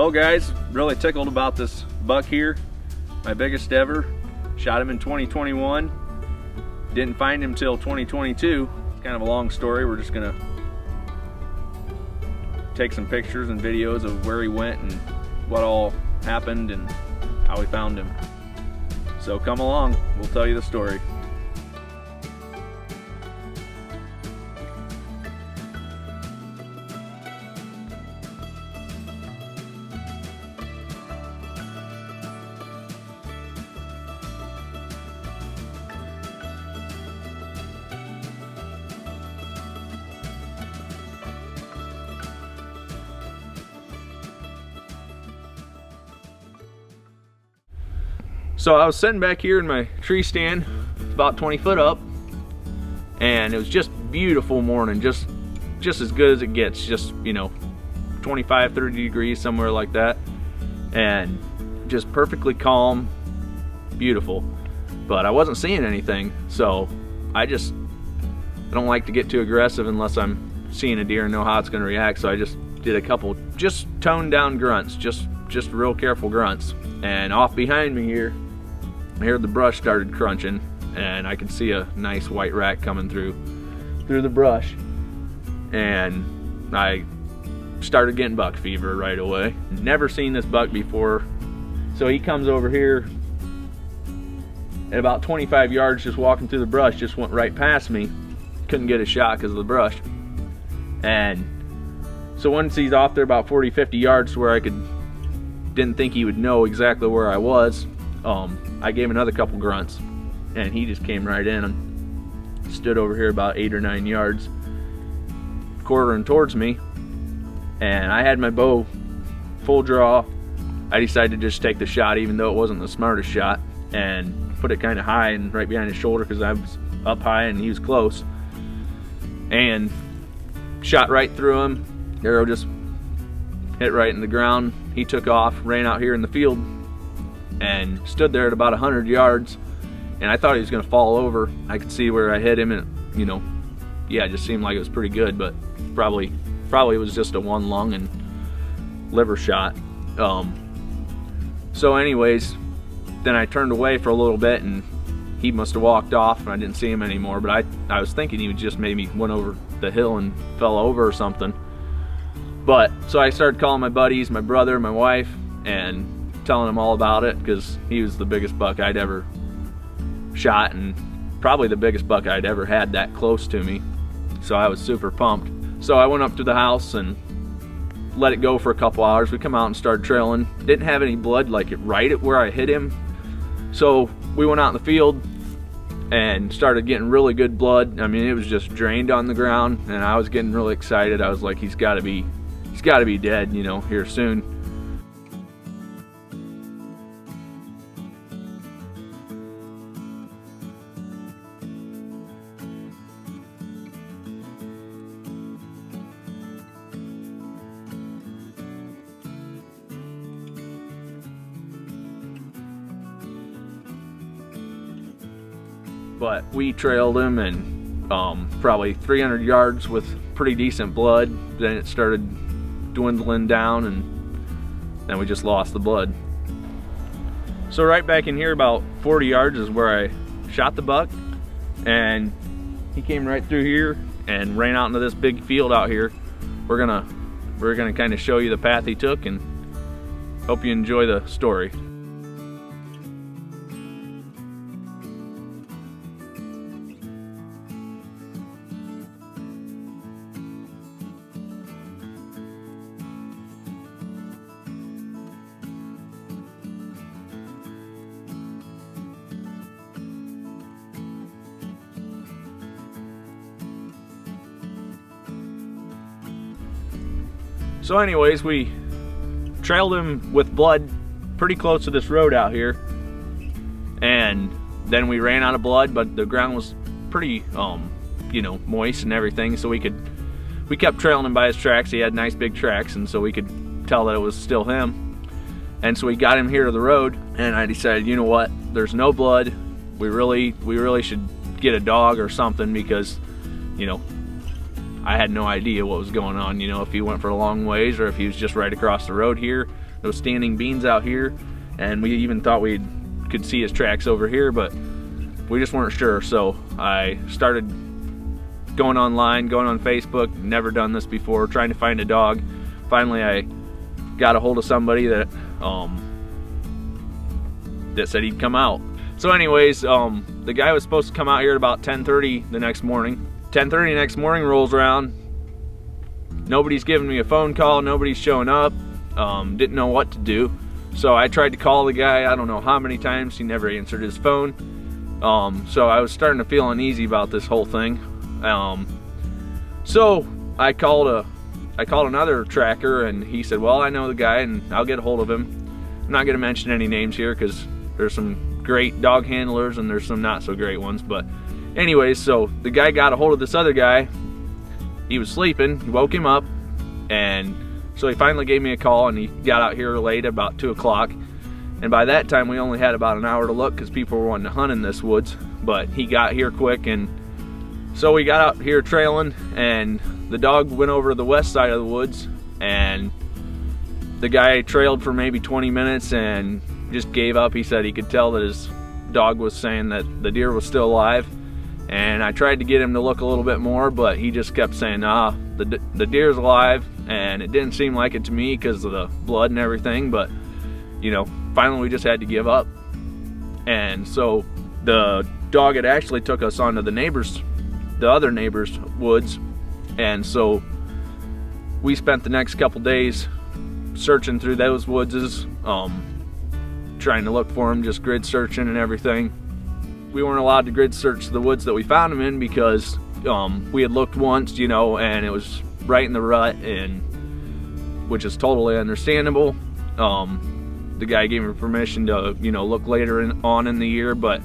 Hello guys, really tickled about this buck here. My biggest ever. Shot him in 2021. Didn't find him till 2022. It's kind of a long story. We're just gonna take some pictures and videos of where he went and what all happened and how we found him. So come along, we'll tell you the story. So I was sitting back here in my tree stand, about 20 foot up, and it was just beautiful morning, just as good as it gets, just, you know, 25, 30 degrees, somewhere like that, and just perfectly calm, beautiful. But I wasn't seeing anything, so I don't like to get too aggressive unless I'm seeing a deer and know how it's going to react, so I just did a couple just toned down grunts, just real careful grunts. And off behind me here, I heard the brush started crunching, and I could see a nice white rat coming through the brush, and I started getting buck fever right away. Never seen this buck before, so he comes over here at about 25 yards, just walking through the brush, just went right past me. Couldn't get a shot because of the brush. And so once he's off there about 40-50 yards to where didn't think he would know exactly where I was, I gave him another couple grunts, and he just came right in and stood over here about 8 or 9 yards, quartering towards me. And I had my bow full draw. I decided to just take the shot, even though it wasn't the smartest shot, and put it kind of high and right behind his shoulder because I was up high and he was close, and shot right through him. The arrow just hit right in the ground. He took off, ran out here in the field, and stood there at about 100 yards, and I thought he was going to fall over. I could see where I hit him, and, you know, yeah, it just seemed like it was pretty good, but probably it was just a one lung and liver shot. So anyways, then I turned away for a little bit, and he must have walked off, and I didn't see him anymore, but I was thinking he would just maybe went over the hill and fell over or something. But so I started calling my buddies, my brother, my wife, and telling them all about it, because he was the biggest buck I'd ever shot, and probably the biggest buck I'd ever had that close to me. So I was super pumped. So I went up to the house and let it go for a couple hours. We come out and started trailing. Didn't have any blood like it right at where I hit him. So we went out in the field and started getting really good blood. I mean, it was just drained on the ground, and I was getting really excited. I was like, he's got to be dead, you know, here soon. But we trailed him, and probably 300 yards with pretty decent blood. Then it started dwindling down, and then we just lost the blood. So right back in here about 40 yards is where I shot the buck, and he came right through here and ran out into this big field out here. We're gonna kind of show you the path he took, and hope you enjoy the story. So anyways, we trailed him with blood pretty close to this road out here, and then we ran out of blood, but the ground was pretty you know, moist and everything, so we kept trailing him by his tracks. He had nice big tracks, and so we could tell that it was still him. And so we got him here to the road, and I decided, you know what, there's no blood, we really should get a dog or something, because, you know, I had no idea what was going on, you know, if he went for a long ways or if he was just right across the road here. those standing beans out here, and we even thought we could see his tracks over here, but we just weren't sure. So I started going online, going on Facebook, never done this before, trying to find a dog. Finally I got a hold of somebody that that said he'd come out. So anyways, the guy was supposed to come out here at about 10:30 the next morning. 10:30 the next morning rolls around, nobody's giving me a phone call, nobody's showing up. Didn't know what to do. So I tried to call the guy, I don't know how many times, he never answered his phone. So I was starting to feel uneasy about this whole thing. So I called another tracker, and he said, well, I know the guy and I'll get a hold of him. I'm not going to mention any names here because there's some great dog handlers and there's some not so great ones. But anyways, so the guy got a hold of this other guy. He was sleeping, he woke him up, and so he finally gave me a call, and he got out here late, about 2 o'clock. And by that time we only had about an hour to look because people were wanting to hunt in this woods. But he got here quick, and so we got out here trailing, and the dog went over to the west side of the woods, and the guy trailed for maybe 20 minutes and just gave up. He said he could tell that his dog was saying that the deer was still alive, and I tried to get him to look a little bit more, but he just kept saying, nah, the deer's alive. And it didn't seem like it to me because of the blood and everything, but you know, finally we just had to give up. And so the dog had actually took us onto the other neighbor's woods, and so we spent the next couple days searching through those woods, trying to look for him, just grid searching and everything. We weren't allowed to grid search the woods that we found him in because we had looked once, you know, and it was right in the rut, and which is totally understandable. The guy gave me permission to, you know, look later on in the year, but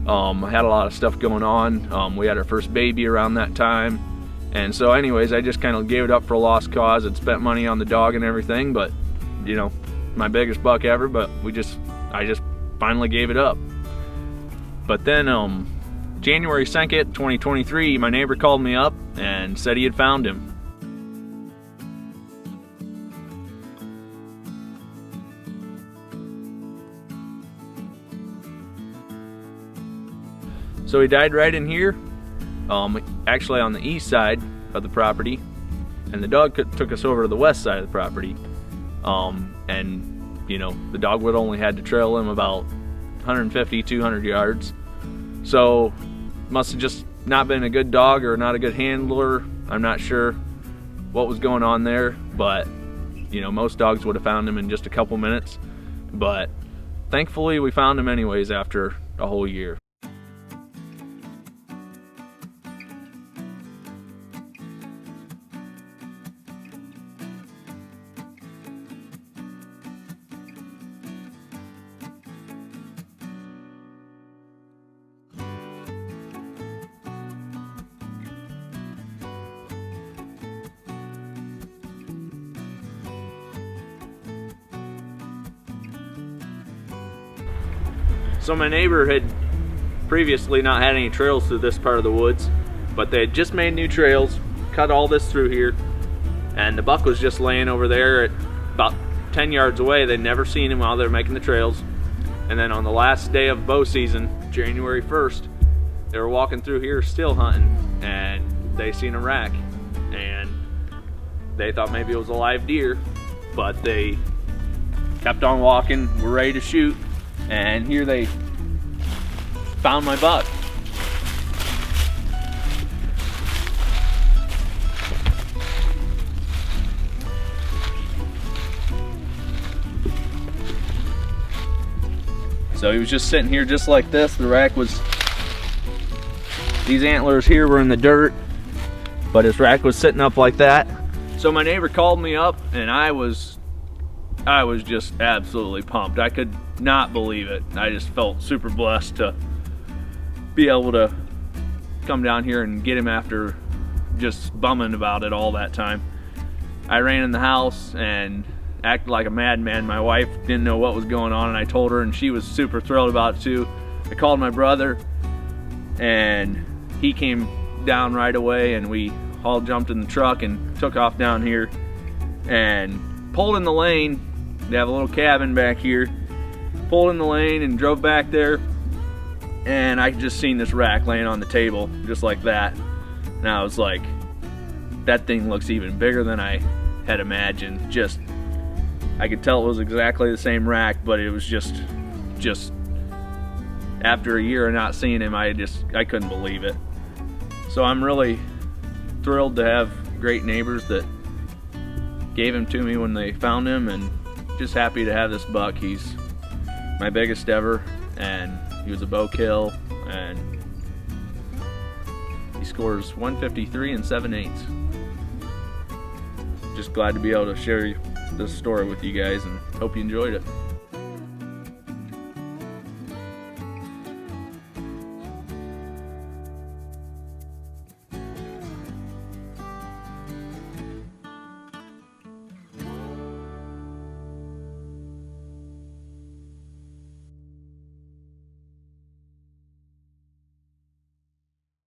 I had a lot of stuff going on. We had our first baby around that time, and so anyways, I just kind of gave it up for a lost cause. I'd spent money on the dog and everything, but you know, my biggest buck ever, but I just finally gave it up. But then January 2nd, 2023, my neighbor called me up and said he had found him. So he died right in here, actually on the east side of the property, and the dog took us over to the west side of the property. And you know, the dog would only had to trail him about 150, 200 yards. So must have just not been a good dog or not a good handler. I'm not sure what was going on there, but you know, most dogs would have found him in just a couple minutes. But thankfully we found him anyways after a whole year. So my neighbor had previously not had any trails through this part of the woods, but they had just made new trails, cut all this through here, and the buck was just laying over there at about 10 yards away. They'd never seen him while they were making the trails. And then on the last day of bow season, January 1st, they were walking through here still hunting, and they seen a rack, and they thought maybe it was a live deer, but they kept on walking, were ready to shoot, and here they found my buck. So he was just sitting here just like this. The rack was, these antlers here were in the dirt, but his rack was sitting up like that. So my neighbor called me up, and I was just absolutely pumped. I could not believe it. I just felt super blessed to be able to come down here and get him after just bumming about it all that time. I ran in the house and acted like a madman. My wife didn't know what was going on, and I told her, and she was super thrilled about it too. I called my brother, and he came down right away, and we all jumped in the truck and took off down here and pulled in the lane They have a little cabin back here. Pulled in the lane and drove back there, and I just seen this rack laying on the table just like that, and I was like, that thing looks even bigger than I had imagined. Just, I could tell it was exactly the same rack, but it was just after a year of not seeing him, I couldn't believe it. So I'm really thrilled to have great neighbors that gave him to me when they found him, and just happy to have this buck. He's my biggest ever, and he was a bow kill, and he scores 153 and 7/8. Just glad to be able to share this story with you guys, and hope you enjoyed it.